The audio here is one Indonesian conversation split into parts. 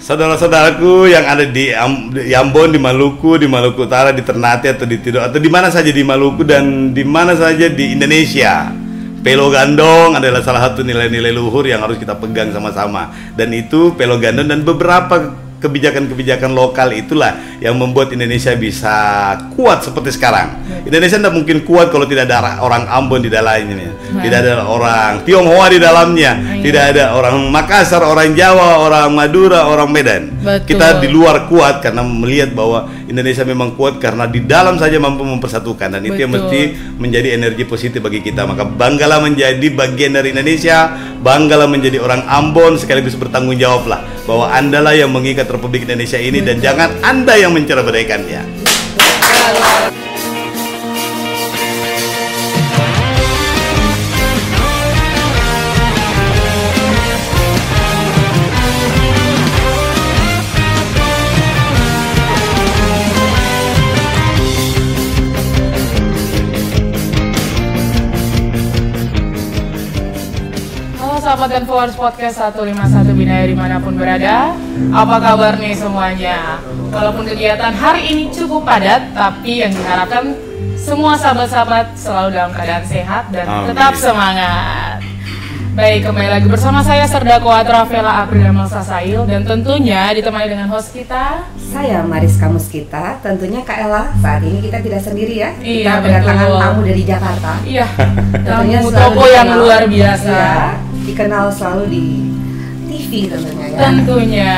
saudara-saudaraku yang ada di Ambon, di Maluku Utara, di Ternate atau di Tidore atau di mana saja di Maluku dan di mana saja di Indonesia. Pelo Gandong adalah salah satu nilai-nilai luhur yang harus kita pegang sama-sama. Dan itu Pelo Gandong dan beberapa kebijakan-kebijakan lokal itulah yang membuat Indonesia bisa kuat seperti sekarang. Indonesia tidak mungkin kuat kalau tidak ada orang Ambon di dalamnya, tidak ada orang Tionghoa di dalamnya, tidak ada orang Makassar, orang Jawa, orang Madura, orang Medan. Betul. Kita di luar kuat karena melihat bahwa Indonesia memang kuat karena di dalam saja mampu mempersatukan, dan itu yang mesti menjadi energi positif bagi kita. Maka banggalah menjadi bagian dari Indonesia, banggalah menjadi orang Ambon, sekaligus bertanggung jawablah bahwa Andalah yang mengikat Republik Indonesia ini dan jangan Anda yang menceraikannya. Sahabat dan followers podcast 151 Binaya dimanapun berada, apa kabar nih semuanya? Walaupun kegiatan hari ini cukup padat, tapi yang diharapkan semua sahabat-sahabat selalu dalam keadaan sehat dan tetap semangat. Baik, kembali lagi bersama saya Serdako Atrafela April Melsasail, dan tentunya ditemani dengan host kita, saya Mariska Muskita. Tentunya Kak Ella, saat ini kita tidak sendiri ya. Iya, kita berdatangan tamu dari Jakarta. Iya, tentunya tamu toko yang luar biasa. Ya, dikenal selalu di TV tentunya ya. Tentunya,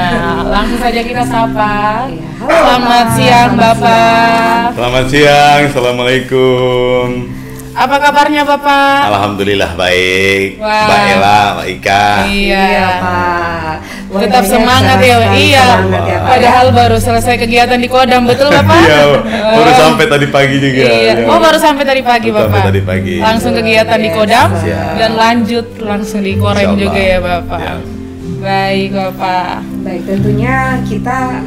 langsung saja kita sapa. Iya. Halo, Selamat siang Bapak. Selamat siang, Assalamualaikum. Apa kabarnya Bapak? Alhamdulillah baik. Wah. Mbak Ella, Mbak Ika. Iya, Pak. Tetap semangat ya, iya. Semangat ya, Pak. Padahal baru selesai kegiatan di Kodam, betul Bapak? Iya, baru sampai tadi pagi juga. Iya. Oh, baru sampai tadi pagi Baru Bapak. sampai tadi pagi. Langsung kegiatan di Kodam Siap. dan lanjut langsung di Korem Insyaallah. juga ya Bapak. Ya. Baik Bapak. Baik, tentunya kita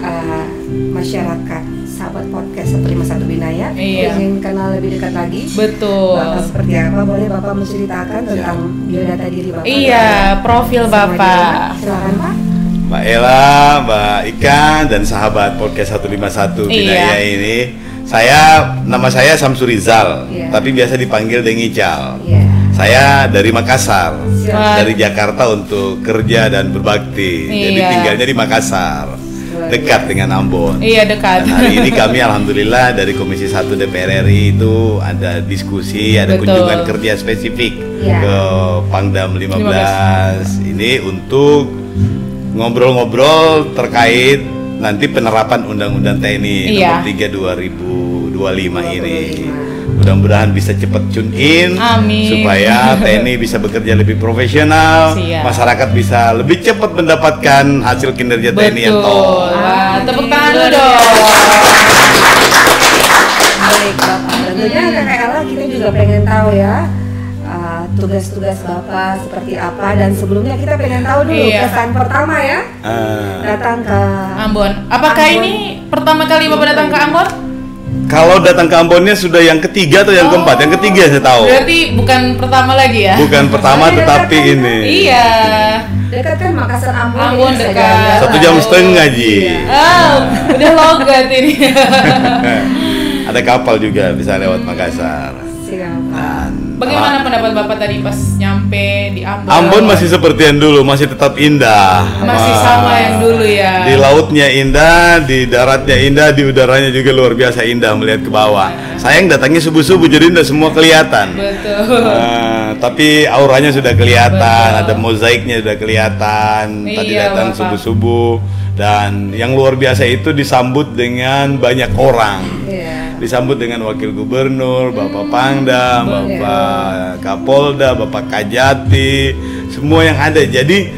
masyarakat sahabat podcast 151 Binaya Iya. ingin kenal lebih dekat lagi. Betul. Bapak seperti apa? Boleh Bapak menceritakan tentang biodata diri Bapak? Iya, profil Sama Bapak. dia. Silakan Pak. Mbak Ella, Mbak Ika, dan sahabat podcast 151 Binaya ini. Nama saya Samsurizal, Iya. tapi biasa dipanggil Dengical. Iya. Saya dari Makassar, Siap. dari Jakarta untuk kerja dan berbakti. Jadi Iya. tinggalnya di Makassar, dekat dengan Ambon. Iya, dekat. Dan hari ini kami alhamdulillah dari Komisi 1 DPR RI itu ada diskusi, ada Betul. kunjungan kerja spesifik Iya. ke Pangdam 15 ini untuk ngobrol-ngobrol terkait nanti penerapan Undang-Undang TNI Iya. nomor 3 2025 ini. Mudah-mudahan bisa cepat tune in. Amin. Supaya TNI bisa bekerja lebih profesional, Siap. masyarakat bisa lebih cepat mendapatkan hasil kinerja TNI yang top. Wah, tepuk tangan dulu dong. Baik Bapak, tentunya Kakak Ella kita juga pengen tahu ya tugas-tugas Bapak seperti apa, dan sebelumnya kita pengen tahu dulu Iya. kesan pertama ya datang ke Ambon. Apakah Ambon. ini pertama kali Bapak datang ke Ambon? Kalau datang ke Ambonnya sudah yang ketiga atau yang keempat? Yang ketiga saya tahu. Berarti bukan pertama lagi ya? Bukan pertama tetapi ini. Iya. dekat kan Makassar Ambon, Ambon jadi bisa dekat. jalan-jalan. 1,5 jam, Ji. Oh, udah logat ini. Ada kapal juga bisa lewat Makassar. Siap. Dan Bagaimana pendapat Bapak tadi pas nyampe di Ambon? Ambon masih seperti yang dulu, masih tetap indah. Masih sama yang dulu ya. Di lautnya indah, di daratnya indah, di udaranya juga luar biasa indah melihat ke bawah. Sayang datangnya subuh-subuh jadi tidak semua kelihatan. Betul. Tapi auranya sudah kelihatan, ada mozaiknya sudah kelihatan. Tadi Iya, datang Bapak. subuh-subuh dan yang luar biasa itu disambut dengan banyak orang. Iya. Disambut dengan Wakil Gubernur, Bapak Pangdam, Bapak Kapolda, Bapak Kajati, semua yang ada. Jadi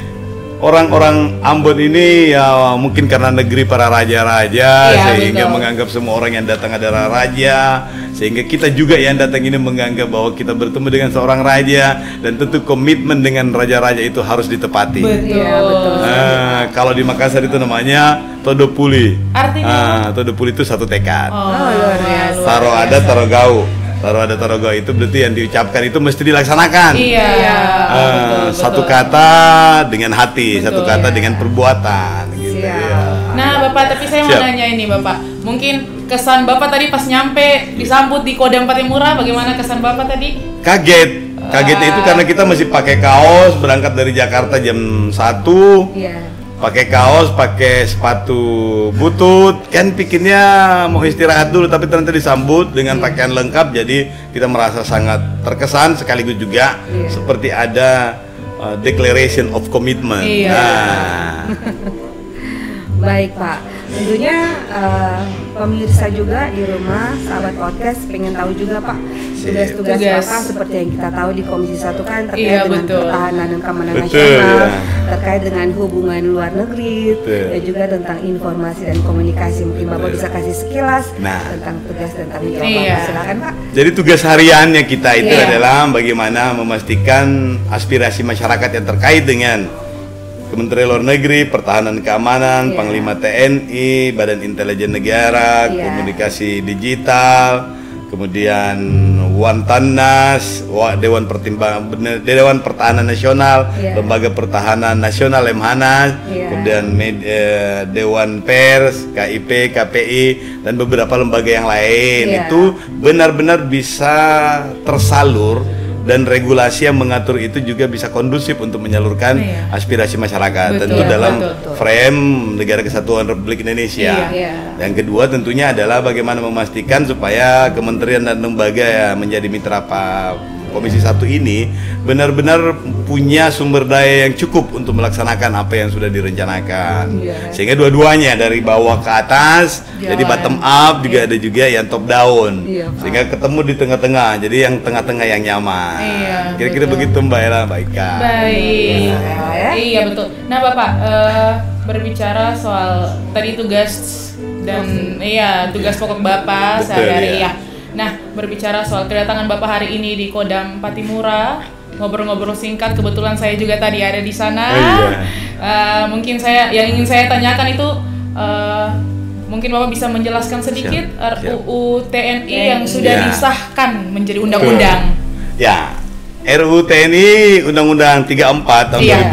orang-orang Ambon ini ya mungkin karena negeri para raja-raja, Iya, sehingga betul. menganggap semua orang yang datang adalah raja, sehingga kita juga yang datang ini menganggap bahwa kita bertemu dengan seorang raja, dan tentu komitmen dengan raja-raja itu harus ditepati. Betul. Iya, betul. Kalau di Makassar itu namanya Todopuli. Artinya? Todopuli itu satu tekad. luar biasa. Taro ada, taro gau. Taro ada, taro gau itu berarti yang diucapkan itu mesti dilaksanakan. Iya. Betul, Satu betul. kata dengan hati, Betul. satu kata dengan perbuatan. Gitu, Siap. ya. Bapak, tapi saya mau Siap. nanya ini Bapak. Mungkin kesan Bapak tadi pas nyampe disambut di Kodam Patimura, bagaimana kesan Bapak tadi? Kaget. Kagetnya itu karena kita masih pakai kaos, berangkat dari Jakarta jam 1. Iya. Pakai kaos, pakai sepatu butut, kan pikirnya mau istirahat dulu, tapi ternyata disambut dengan pakaian lengkap, jadi kita merasa sangat terkesan, sekaligus juga seperti ada declaration of commitment. Iya. Nah, Baik Pak, tentunya pemirsa juga di rumah, sahabat podcast pengen tahu juga Pak tugas-tugas Tugas. Bapak seperti yang kita tahu di Komisi 1 kan terkait Iya, dengan betul. pertahanan dan keamanan Betul, nasional, ya. terkait dengan hubungan luar negeri, Betul. dan juga tentang informasi dan komunikasi. Mungkin Bapak Betul. bisa kasih sekilas Nah. tentang tugas dan tanggung jawab Iya. Bapak. Silakan Pak. jadi tugas hariannya kita itu Iya. adalah bagaimana memastikan aspirasi masyarakat yang terkait dengan Kementerian Luar Negeri, Pertahanan Keamanan, Iya. Panglima TNI, Badan Intelijen Negara, Iya. Komunikasi Digital, kemudian Wantanas, Dewan Pertahanan Nasional, Iya. Lembaga Pertahanan Nasional Lemhanas, Iya. kemudian Dewan Pers, KIP, KPI, dan beberapa lembaga yang lain. Iya. Itu benar-benar bisa tersalur, dan regulasi yang mengatur itu juga bisa kondusif untuk menyalurkan Iya. aspirasi masyarakat. Betul, Tentu dalam betul. frame Negara Kesatuan Republik Indonesia. Iya. Yang kedua tentunya adalah bagaimana memastikan supaya kementerian dan lembaga yang menjadi mitra Komisi 1 ini benar-benar punya sumber daya yang cukup untuk melaksanakan apa yang sudah direncanakan. Iya. Sehingga dua-duanya dari bawah ke atas, Jalan. jadi bottom up, juga ada juga yang top down. Iya, Pak. Sehingga ketemu di tengah-tengah, jadi yang tengah-tengah yang nyaman. Iya, Kira-kira betul. begitu Mbak Ella, Mbak Ika. Baik. Ya. Iya betul. Nah Bapak, berbicara soal tadi tugas dan tugas pokok Bapak Betul, sehari-hari iya. ya. Nah, berbicara soal kedatangan Bapak hari ini di Kodam Patimura, ngobrol-ngobrol singkat, kebetulan saya juga tadi ada di sana. Oh, iya. Mungkin yang ingin saya tanyakan itu mungkin Bapak bisa menjelaskan sedikit Siap. RUU TNI yang sudah Ya. disahkan menjadi undang-undang. Ya, RUU TNI Undang-Undang 34 tahun Iya.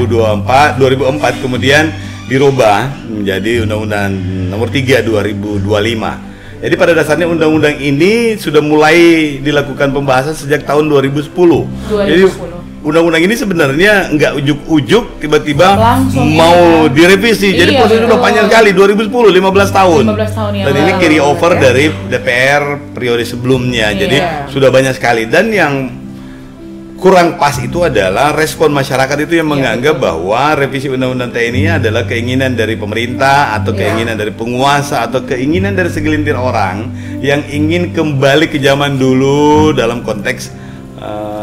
2004 kemudian dirubah menjadi Undang-Undang Nomor 3 2025. Jadi pada dasarnya undang-undang ini sudah mulai dilakukan pembahasan sejak tahun 2010. 2010. Jadi undang-undang ini sebenarnya nggak ujuk-ujuk tiba-tiba Langsung mau ya. direvisi. Jadi Iya, prosesnya udah betul. panjang sekali, 2010, 15 tahun. 15 tahun yang Dan ini lalu. carry over Ya. dari DPR periode sebelumnya. Iya. Jadi sudah banyak sekali, dan yang kurang pas itu adalah respon masyarakat itu yang menganggap bahwa revisi Undang-Undang TNI adalah keinginan dari pemerintah atau keinginan dari penguasa atau keinginan dari segelintir orang yang ingin kembali ke zaman dulu dalam konteks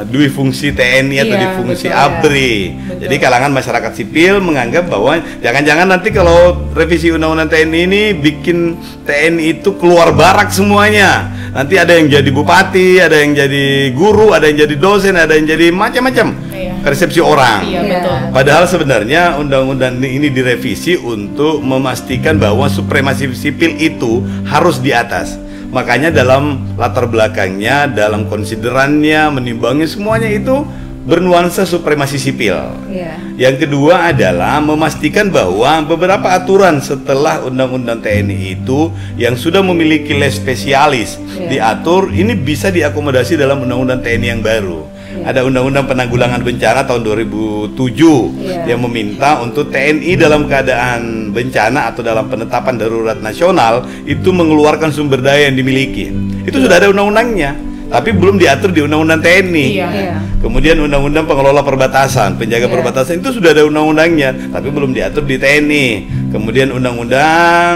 dui fungsi TNI atau Iya, di fungsi betul, ABRI. Betul. Jadi kalangan masyarakat sipil menganggap bahwa jangan-jangan nanti kalau revisi Undang-Undang TNI ini bikin TNI itu keluar barak semuanya. Nanti ada yang jadi bupati, ada yang jadi guru, ada yang jadi dosen, ada yang jadi macam-macam. Iya. Persepsi orang. Iya, Iya. betul. Padahal sebenarnya undang-undang ini direvisi untuk memastikan bahwa supremasi sipil itu harus di atas. Makanya dalam latar belakangnya, dalam konsiderannya, menimbangnya semuanya itu bernuansa supremasi sipil. Iya. Yang kedua adalah memastikan bahwa beberapa aturan setelah Undang-Undang TNI itu yang sudah memiliki les spesialis diatur, ini bisa diakomodasi dalam Undang-Undang TNI yang baru. Ada Undang-Undang Penanggulangan Bencana tahun 2007 yang meminta untuk TNI dalam keadaan bencana atau dalam penetapan darurat nasional itu mengeluarkan sumber daya yang dimiliki. Itu sudah ada undang-undangnya, tapi belum diatur di Undang-Undang TNI. Iya. Iya. Kemudian Undang-Undang Pengelola Perbatasan, Penjaga Perbatasan itu sudah ada undang-undangnya, tapi belum diatur di TNI. Kemudian Undang-Undang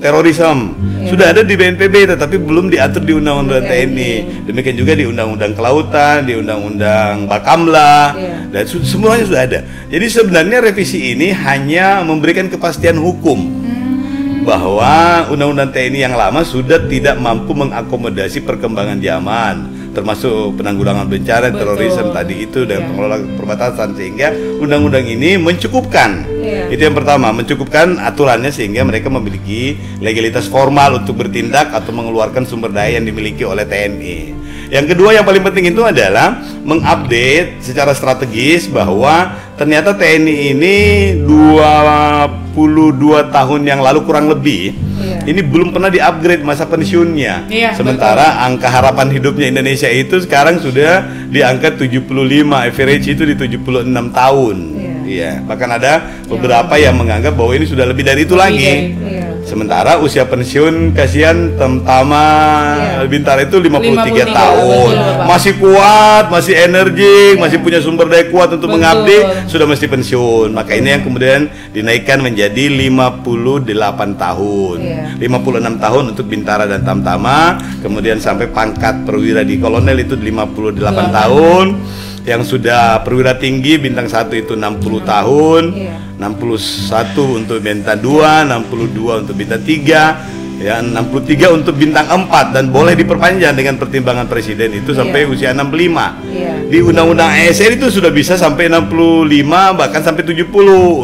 Terorisme sudah ada di BNPB, tetapi belum diatur di Undang-Undang TNI. Demikian juga di Undang-Undang Kelautan, di Undang-Undang Bakamla, dan semuanya sudah ada. Jadi sebenarnya revisi ini hanya memberikan kepastian hukum bahwa Undang-Undang TNI yang lama sudah tidak mampu mengakomodasi perkembangan zaman, termasuk penanggulangan bencana, Betul. terorisme tadi itu, dan pengelola perbatasan, sehingga undang-undang ini mencukupkan. Itu yang pertama, mencukupkan aturannya sehingga mereka memiliki legalitas formal untuk bertindak atau mengeluarkan sumber daya yang dimiliki oleh TNI. Yang kedua yang paling penting itu adalah mengupdate secara strategis bahwa ternyata TNI ini 22 tahun yang lalu kurang lebih ini belum pernah di-upgrade masa pensiunnya. Sementara angka harapan hidupnya Indonesia itu sekarang sudah di angka 75, average itu di 76 tahun. Bahkan ada beberapa yang menganggap bahwa ini sudah lebih dari itu lagi. Sementara usia pensiun kasihan Tamtama Bintara itu 53 tahun. Masih kuat, masih energik, masih punya sumber daya kuat untuk mengabdi, sudah mesti pensiun. Maka ini yang kemudian dinaikkan menjadi 58 tahun. 56 tahun untuk Bintara dan Tamtama, kemudian sampai pangkat perwira di kolonel itu 58 tahun. Yang sudah perwira tinggi bintang 1 itu 60 tahun, 61 untuk bintang 2, 62 untuk bintang 3, ya 63 untuk bintang 4, dan boleh diperpanjang dengan pertimbangan presiden itu sampai usia 65. Di undang-undang ASN itu sudah bisa sampai 65 bahkan sampai 70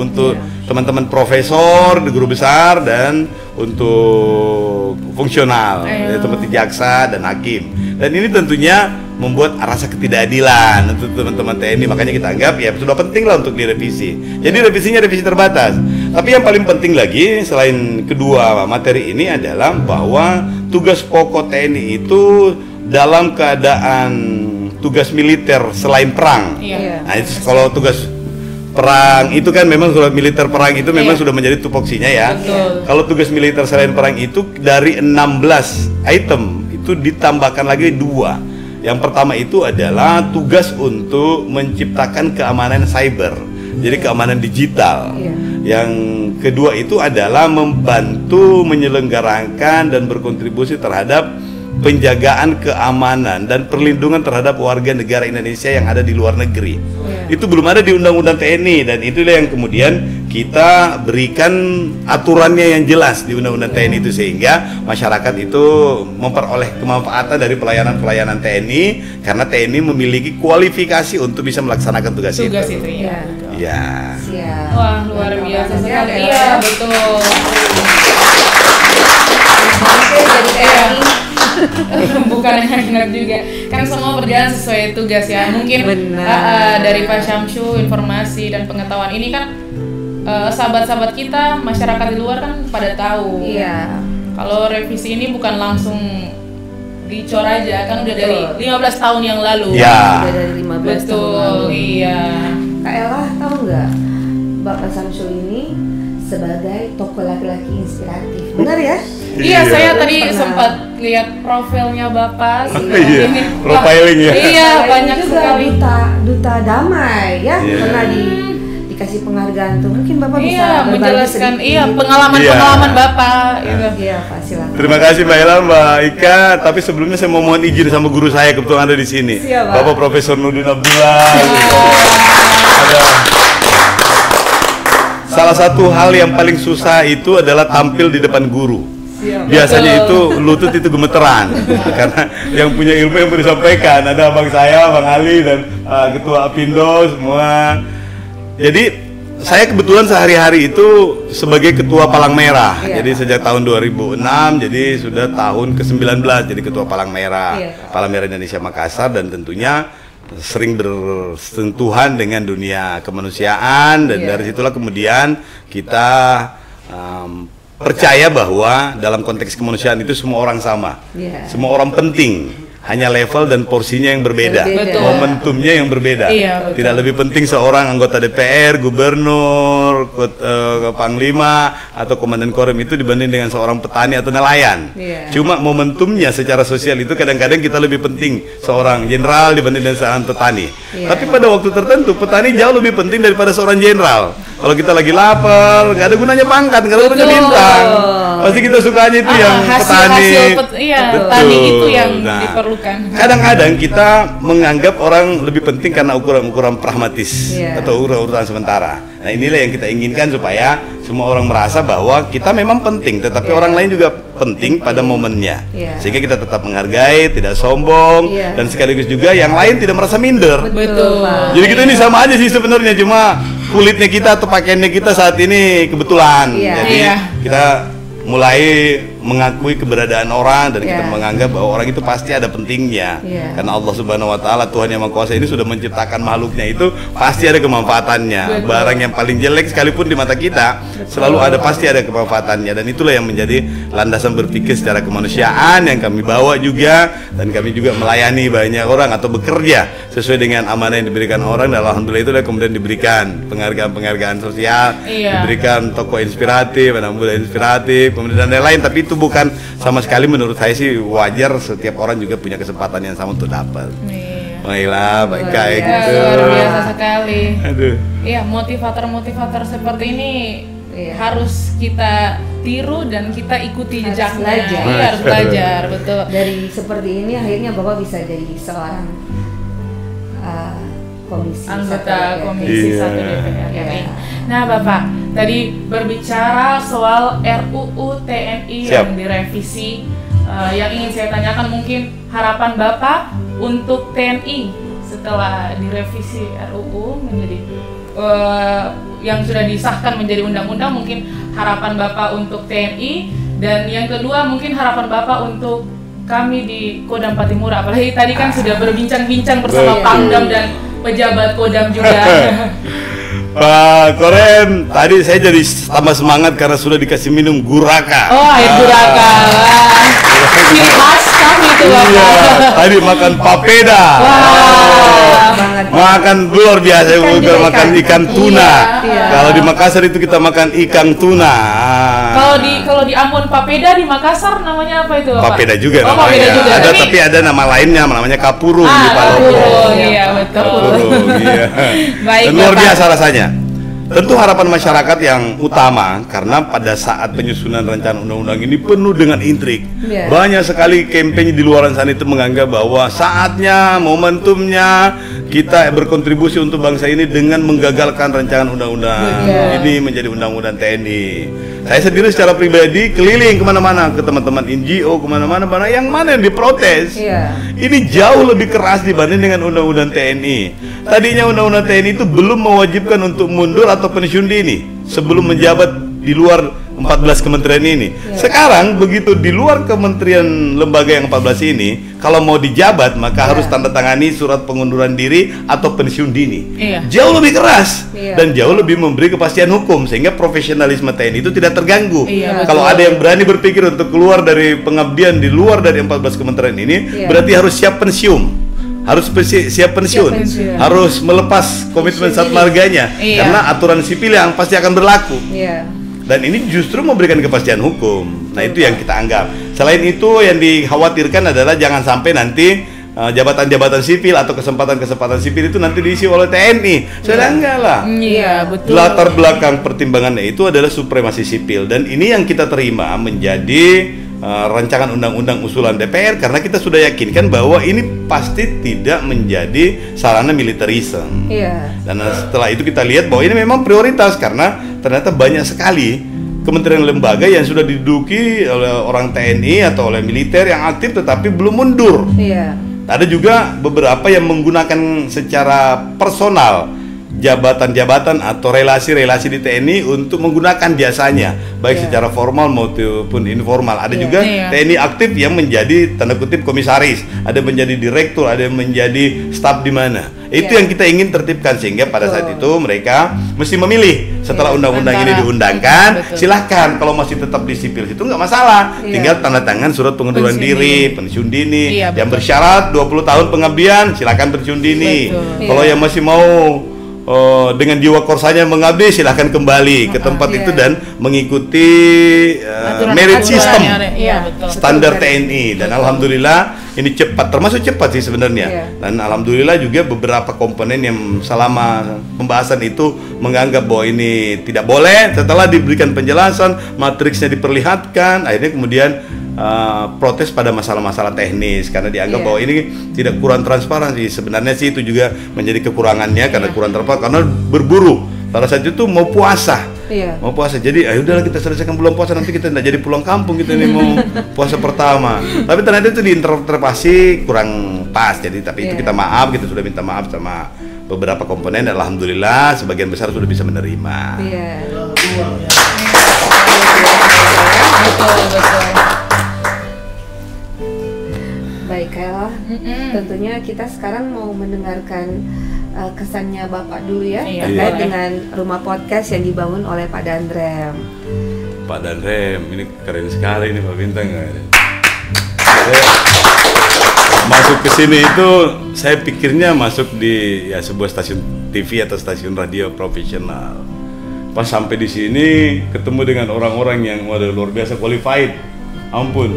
untuk teman-teman profesor, guru besar, dan untuk fungsional seperti jaksa dan hakim. Dan ini tentunya membuat rasa ketidakadilan untuk teman-teman TNI, makanya kita anggap ya sudah penting lah untuk direvisi. Jadi revisinya revisi terbatas. Tapi yang paling penting lagi selain kedua materi ini adalah bahwa tugas pokok TNI itu dalam keadaan tugas militer selain perang. Nah, itu kalau tugas perang itu kan memang surat militer perang itu memang sudah menjadi tupoksinya ya. Kalau tugas militer selain perang itu dari 16 item itu ditambahkan lagi 2. Yang pertama itu adalah tugas untuk menciptakan keamanan cyber, jadi keamanan digital. Yang kedua itu adalah membantu menyelenggarakan dan berkontribusi terhadap penjagaan keamanan dan perlindungan terhadap warga negara Indonesia yang ada di luar negeri. Itu belum ada di undang-undang TNI, dan itulah yang kemudian kita berikan aturannya yang jelas di undang-undang TNI itu, sehingga masyarakat itu memperoleh kemanfaatan dari pelayanan-pelayanan TNI karena TNI memiliki kualifikasi untuk bisa melaksanakan tugas itu. Wah, luar biasa sekali. Iya, betul. Bukan enak juga, kan semua berjalan sesuai tugas ya. Mungkin dari Pak Syamsu informasi dan pengetahuan ini kan sahabat-sahabat kita, masyarakat di luar kan pada tahu. Kalau revisi ini bukan langsung dicor aja, kan udah dari 15 tahun yang lalu. Udah dari 15 tahun lalu. Kak Ella tahu nggak Bapak Syamsu ini sebagai tokoh laki-laki inspiratif, benar ya? Iya, saya tadi sempat lihat profilnya Bapak. Profiling ya. Iya, banyak juga sekali. Duta damai ya, pernah dikasih penghargaan tuh. Mungkin Bapak bisa menjelaskan pengalaman Bapak. Pak, silakan. Terima kasih Mbak Ella, Mbak Ika. Tapi sebelumnya saya mau mohon izin sama guru saya kebetulan ada di sini. Bapak Profesor Nurdin Abdullah. Salah satu hal yang paling susah itu adalah tampil di depan guru. Biasanya itu lutut itu gemeteran karena yang punya ilmu yang boleh disampaikan ada abang saya, Bang Ali, dan Ketua Apindo semua. Jadi saya kebetulan sehari-hari itu sebagai Ketua Palang Merah. Jadi sejak tahun 2006, jadi sudah tahun ke-19 jadi Ketua Palang Merah, Palang Merah Indonesia Makassar, dan tentunya sering bersentuhan dengan dunia kemanusiaan, dan dari situlah kemudian kita percaya bahwa dalam konteks kemanusiaan itu semua orang sama, semua orang penting, hanya level dan porsinya yang berbeda, momentumnya yang berbeda. Tidak lebih penting seorang anggota DPR, gubernur, panglima, atau komandan Korem itu dibanding dengan seorang petani atau nelayan. Cuma momentumnya secara sosial itu kadang-kadang kita lebih penting seorang jenderal dibanding dengan seorang petani. Tapi pada waktu tertentu petani jauh lebih penting daripada seorang jenderal. Kalau kita lagi lapar, nggak ada gunanya pangkat, nggak ada gunanya bintang. Pasti kita sukanya itu yang petani. Petani itu yang diperlukan. Kadang-kadang kita menganggap orang lebih penting karena ukuran-ukuran pragmatis atau urutan sementara. Nah, inilah yang kita inginkan supaya semua orang merasa bahwa kita memang penting, tetapi orang lain juga penting pada momennya. Sehingga kita tetap menghargai, tidak sombong, dan sekaligus juga yang lain tidak merasa minder. Jadi kita ini sama aja sih sebenarnya, cuma kulitnya kita atau pakaiannya kita saat ini kebetulan. Jadi kita mulai mengakui keberadaan orang dan kita menganggap bahwa orang itu pasti ada pentingnya. Karena Allah Subhanahu wa taala, Tuhan yang Maha Kuasa ini sudah menciptakan makhluknya itu pasti ada kemanfaatannya. Barang yang paling jelek sekalipun di mata kita selalu ada, pasti ada kemanfaatannya, dan itulah yang menjadi landasan berpikir secara kemanusiaan yang kami bawa juga, dan kami juga melayani banyak orang atau bekerja sesuai dengan amanah yang diberikan orang, dan alhamdulillah itulah kemudian diberikan penghargaan sosial, diberikan tokoh inspiratif, anak muda inspiratif, kemudian dan lain-lain. Tapi itu bukan sama sekali, menurut saya sih wajar setiap orang juga punya kesempatan yang sama untuk dapat. Baiklah, baik kayak gitu. Luar biasa sekali. Aduh. Iya, motivator seperti ini harus kita tiru dan kita ikuti jejaknya. Iya, harus belajar, betul. Dari seperti ini akhirnya Bapak bisa jadi seorang anggota Komisi 1 DPR RI. Nah, Bapak, tadi berbicara soal RUU TNI yang direvisi, yang ingin saya tanyakan mungkin harapan Bapak untuk TNI setelah direvisi RUU menjadi yang sudah disahkan menjadi undang-undang, mungkin harapan Bapak untuk TNI, dan yang kedua mungkin harapan Bapak untuk kami di Kodam Patimura, apalagi tadi kan sudah berbincang-bincang bersama Pangdam dan pejabat Kodam juga. Pak Koren, tadi saya jadi tambah semangat karena sudah dikasih minum guraka. Oh, air guraka. Ciri khas kami itu, Bapak. Iya, tadi makan papeda. Makan luar biasa, makan ikan tuna. Kalau di Makassar itu kita makan ikan tuna. Kalau di Ambon papeda, di Makassar namanya apa itu, Bapak? Papeda juga namanya. Papeda juga. Tapi ada nama lainnya, namanya kapurung di Palopo. Iya, betul. Kapurung, iya. Baik, dan luar biasa rasanya. Tentu harapan masyarakat yang utama, karena pada saat penyusunan rancangan undang-undang ini penuh dengan intrik. Banyak sekali kampanye di luar sana itu menganggap bahwa saatnya, momentumnya kita berkontribusi untuk bangsa ini dengan menggagalkan rancangan undang-undang ini menjadi undang-undang TNI. Saya sendiri secara pribadi keliling kemana-mana, ke teman-teman NGO, kemana-mana, yang mana yang diprotes. Ini jauh lebih keras dibanding dengan undang-undang TNI. Tadinya undang-undang TNI itu belum mewajibkan untuk mundur atau pensiun dini sebelum menjabat di luar 14 kementerian ini. Sekarang begitu di luar kementerian lembaga yang 14 ini, kalau mau dijabat maka harus tanda tangani surat pengunduran diri atau pensiun dini. Jauh lebih keras dan jauh lebih memberi kepastian hukum, sehingga profesionalisme TNI itu tidak terganggu. Kalau ada yang berani berpikir untuk keluar dari pengabdian di luar dari 14 kementerian ini, berarti harus siap pensiun. Harus siap pensiun, harus melepas komitmen satmarganya, karena aturan sipil yang pasti akan berlaku. Dan ini justru memberikan kepastian hukum. Nah, itu yang kita anggap. Selain itu, yang dikhawatirkan adalah jangan sampai nanti jabatan-jabatan sipil atau kesempatan-kesempatan sipil itu nanti diisi oleh TNI. Saya enggak lah. Betul. Latar belakang pertimbangannya itu adalah supremasi sipil, dan ini yang kita terima menjadi rancangan undang-undang usulan DPR, karena kita sudah yakinkan bahwa ini pasti tidak menjadi sarana militerisme. Dan setelah itu kita lihat bahwa ini memang prioritas, karena ternyata banyak sekali kementerian lembaga yang sudah diduduki oleh orang TNI atau oleh militer yang aktif tetapi belum mundur. Ada juga beberapa yang menggunakan secara personal jabatan-jabatan atau relasi-relasi di TNI untuk menggunakan jasanya, baik secara formal maupun informal. Ada juga TNI aktif yang menjadi tanda kutip komisaris, ada yang menjadi direktur, ada yang menjadi staf di mana. Itu yang kita ingin tertibkan, sehingga pada saat itu mereka mesti memilih. Setelah undang-undang ini diundangkan, silahkan kalau masih tetap di sipil itu nggak masalah, tinggal tanda tangan surat pengunduran diri, pensiun dini. Yang bersyarat 20 tahun pengabdian, silakan pensiun dini. Kalau yang masih mau dengan jiwa korsanya mengabdi, silahkan kembali ke tempat itu dan mengikuti merit system standar TNI. Dan alhamdulillah ini cepat, termasuk cepat sih sebenarnya. Dan alhamdulillah juga beberapa komponen yang selama pembahasan itu menganggap bahwa ini tidak boleh, setelah diberikan penjelasan, matriksnya diperlihatkan, akhirnya kemudian protes pada masalah-masalah teknis, karena dianggap bahwa ini tidak kurang transparan sih. Sebenarnya sih itu juga menjadi kekurangannya, karena kurang transparan, karena berburu. Pada saat itu mau puasa, mau puasa, jadi ayo udahlah kita selesaikan bulan puasa, nanti kita tidak jadi pulang kampung, kita ini mau puasa pertama. Tapi ternyata itu diinterpretasi kurang pas, jadi tapi itu kita maaf, kita sudah minta maaf sama beberapa komponen, dan alhamdulillah sebagian besar sudah bisa menerima. Betul. Baik, Kayla. Tentunya kita sekarang mau mendengarkan kesannya Bapak dulu ya, terkait dengan rumah podcast yang dibangun oleh Pak Dandrem. Pak Dandrem, ini keren sekali ini Pak Bintang. Masuk ke sini itu saya pikirnya masuk di sebuah stasiun TV atau stasiun radio profesional. Pas sampai di sini ketemu dengan orang-orang yang luar biasa qualified. Ampun.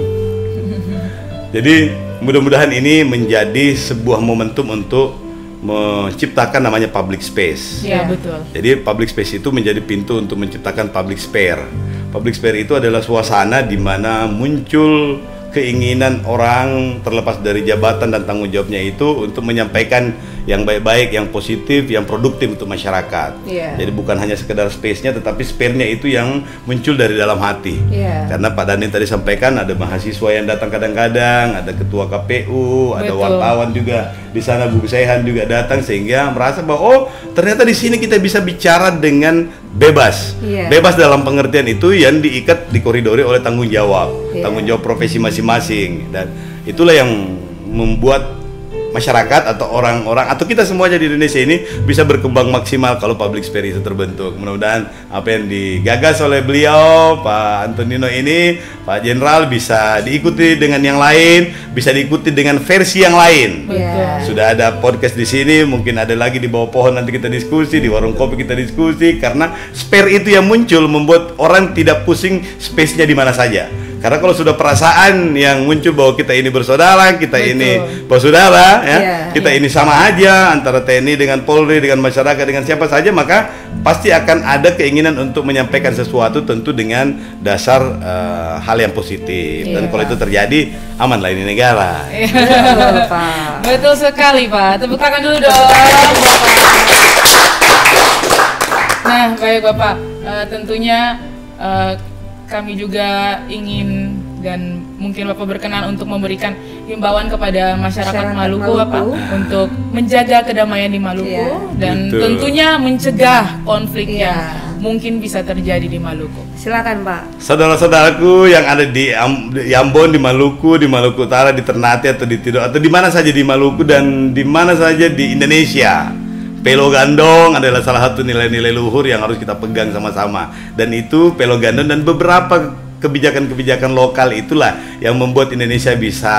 Jadi mudah-mudahan ini menjadi sebuah momentum untuk menciptakan namanya public space. Iya, betul. Jadi public space itu menjadi pintu untuk menciptakan public spare. Public spare itu adalah suasana di mana muncul keinginan orang terlepas dari jabatan dan tanggung jawabnya itu untuk menyampaikan yang baik-baik, yang positif, yang produktif untuk masyarakat. Jadi bukan hanya sekedar space-nya, tetapi spare-nya itu yang muncul dari dalam hati. Karena Pak Dani tadi sampaikan ada mahasiswa yang datang kadang-kadang, ada ketua KPU, ada wartawan juga di sana, Bu Sehan juga datang, sehingga merasa bahwa oh ternyata di sini kita bisa bicara dengan bebas. Bebas dalam pengertian itu yang diikat, dikoridori oleh tanggung jawab profesi masing-masing, dan itulah yang membuat masyarakat atau orang-orang atau kita semuanya di Indonesia ini bisa berkembang maksimal kalau public spare itu terbentuk. Mudah-mudahan apa yang digagas oleh beliau Pak Antonino ini, Pak Jenderal, bisa diikuti dengan yang lain, bisa diikuti dengan versi yang lain. Sudah ada podcast di sini, mungkin ada lagi di bawah pohon, nanti kita diskusi, di warung kopi kita diskusi, karena spare itu yang muncul membuat orang tidak pusing space-nya di mana saja. Karena kalau sudah perasaan yang muncul bahwa kita ini bersaudara, kita ini bersaudara, kita ini sama aja antara TNI dengan Polri, dengan masyarakat, dengan siapa saja, maka pasti akan ada keinginan untuk menyampaikan sesuatu tentu dengan dasar hal yang positif. Dan kalau itu terjadi, amanlah ini negara. Betul sekali, Pak. Tepuk tangan dulu dong, Bapak. Nah, baik Bapak. Tentunya kami juga ingin dan mungkin Bapak berkenan untuk memberikan himbauan kepada masyarakat Maluku, Bapak, untuk menjaga kedamaian di Maluku dan tentunya mencegah konflik yang mungkin bisa terjadi di Maluku. Silakan, Pak. Saudara-saudaraku yang ada di Ambon, di Maluku Utara, di Ternate atau di Tidore atau di mana saja di Maluku dan di mana saja di Indonesia. Pelo Gandong adalah salah satu nilai-nilai luhur yang harus kita pegang sama-sama, dan itu Pelo Gandong dan beberapa kebijakan-kebijakan lokal itulah yang membuat Indonesia bisa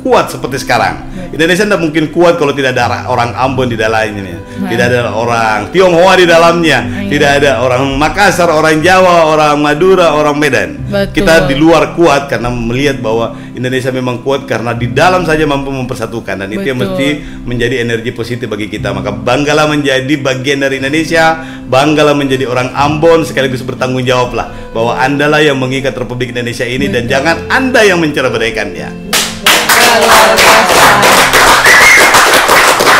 kuat seperti sekarang. Indonesia tidak mungkin kuat kalau tidak ada orang Ambon di dalamnya, tidak ada orang Tionghoa di dalamnya, tidak ada orang Makassar, orang Jawa, orang Madura, orang Medan. Kita di luar kuat karena melihat bahwa Indonesia memang kuat karena di dalam saja mampu mempersatukan, dan itu yang mesti menjadi energi positif bagi kita. Maka banggalah menjadi bagian dari Indonesia, banggalah menjadi orang Ambon, sekaligus bertanggung jawablah bahwa Andalah yang mengikat Republik Indonesia ini, dan jangan Anda yang mencerai-beraikannya.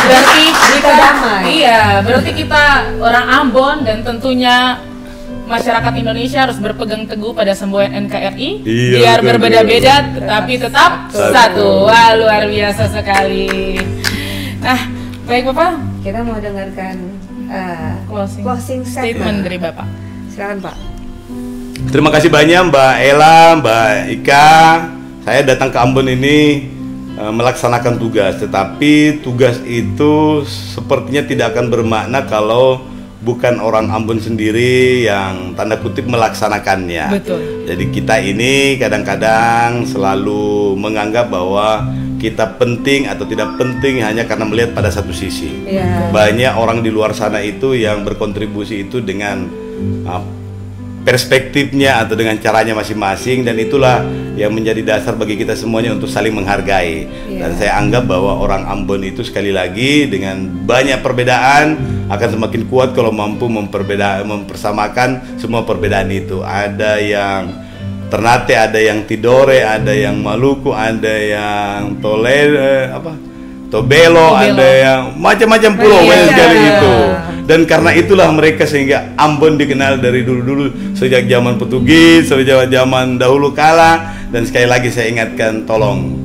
Berarti kita damai. Iya, berarti kita orang Ambon dan tentunya masyarakat Indonesia harus berpegang teguh pada semboyan NKRI, biar berbeda-beda tetapi tetap satu. Wah, luar biasa sekali. Nah, baik Bapak, kita mau dengarkan closing statement dari Bapak. Silakan, Pak. Terima kasih banyak Mbak Ella, Mbak Ika. Saya datang ke Ambon ini melaksanakan tugas, tetapi tugas itu sepertinya tidak akan bermakna kalau bukan orang Ambon sendiri yang tanda kutip melaksanakannya. Jadi kita ini kadang-kadang selalu menganggap bahwa kita penting atau tidak penting hanya karena melihat pada satu sisi. Banyak orang di luar sana itu yang berkontribusi itu dengan perspektifnya atau dengan caranya masing-masing, dan itulah yang menjadi dasar bagi kita semuanya untuk saling menghargai. Dan saya anggap bahwa orang Ambon itu sekali lagi dengan banyak perbedaan akan semakin kuat kalau mampu mempersamakan semua perbedaan itu. Ada yang Ternate, ada yang Tidore, ada yang Maluku, ada yang Tobelo, ada yang macam-macam pulau, banyak sekali itu. Dan karena itulah mereka sehingga Ambon dikenal dari dulu-dulu, sejak zaman Portugis, sejak zaman dahulu kala. Dan sekali lagi saya ingatkan, tolong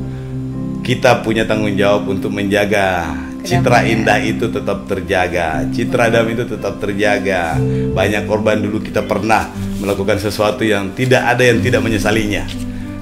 kita punya tanggung jawab untuk menjaga citra indah itu tetap terjaga, citra damai itu tetap terjaga. Banyak korban dulu kita pernah melakukan sesuatu yang tidak ada yang tidak menyesalinya,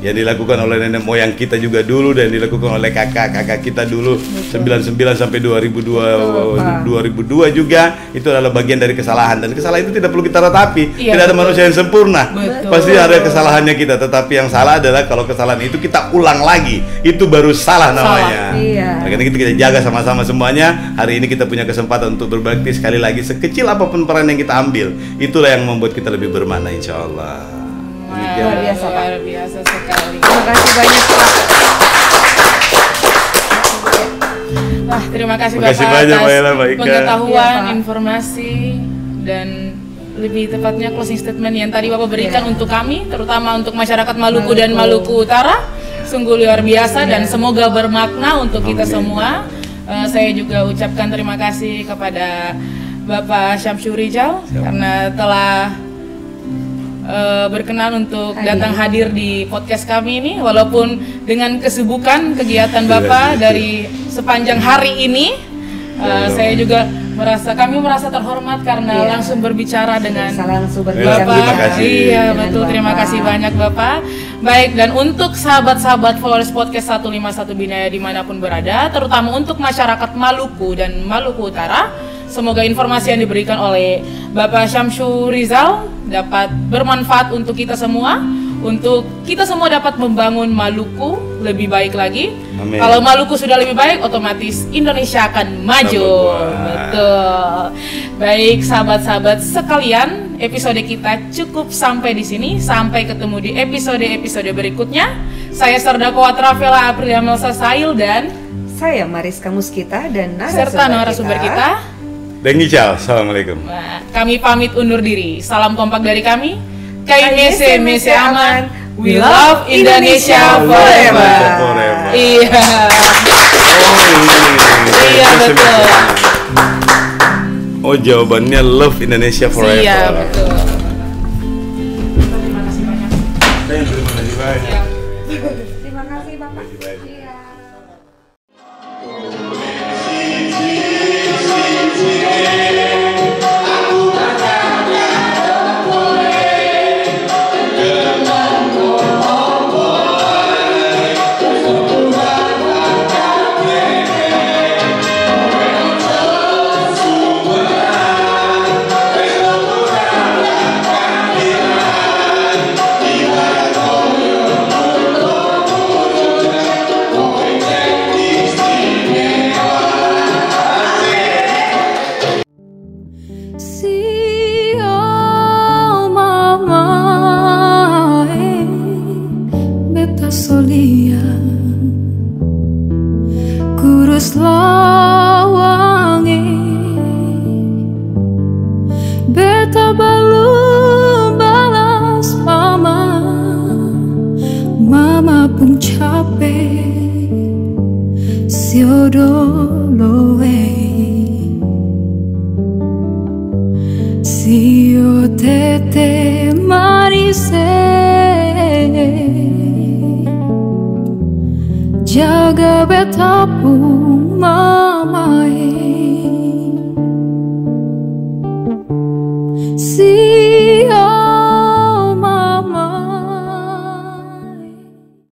yang dilakukan oleh nenek moyang kita juga dulu dan dilakukan oleh kakak-kakak kita dulu. 99 sampai 2002 juga itu adalah bagian dari kesalahan, dan kesalahan itu tidak perlu kita ratapi. Tidak ada manusia yang sempurna. Pasti ada kesalahannya kita, tetapi yang salah adalah kalau kesalahan itu kita ulang lagi, itu baru salah namanya. Makanya kita jaga sama-sama semuanya. Hari ini kita punya kesempatan untuk berbakti, sekali lagi sekecil apapun peran yang kita ambil, itulah yang membuat kita lebih bermakna, insya Allah. Luar biasa, Pak. Luar biasa sekali. Terima kasih banyak, Pak. Wah, terima kasih Bapak atas pengetahuan, informasi, dan lebih tepatnya closing statement yang tadi Bapak berikan untuk kami, terutama untuk masyarakat Maluku dan Maluku Utara. Sungguh luar biasa dan semoga bermakna untuk kita semua. Saya juga ucapkan terima kasih kepada Bapak Syamsu Rizal karena telah berkenan untuk datang hadir di podcast kami ini, walaupun dengan kesibukan kegiatan Bapak dari sepanjang hari ini. Saya juga kami merasa terhormat karena langsung berbicara dengan Bapak. Terima kasih. Iya, betul, terima kasih banyak Bapak. Baik, dan untuk sahabat-sahabat followers podcast 151 Binaya dimanapun berada, terutama untuk masyarakat Maluku dan Maluku Utara, semoga informasi yang diberikan oleh Bapak Syamsu Rizal dapat bermanfaat untuk kita semua, untuk kita semua dapat membangun Maluku lebih baik lagi. Amin. Kalau Maluku sudah lebih baik, otomatis Indonesia akan maju. Betul. Baik, sahabat-sahabat sekalian, episode kita cukup sampai di sini. Sampai ketemu di episode berikutnya. Saya Sardako Trafela Aprilia Melsa Sail dan saya Mariska Muskita dan serta narasumber kita. Dengi ciao, assalamualaikum. Nah, kami pamit undur diri. Salam kompak dari kami. Kaimese Mese Aman. We love Indonesia forever. Iya. Iya betul. Oh, jawabannya love Indonesia forever. Iya betul. Terima kasih banyak. Terima kasih Bapak. Jaga beta pun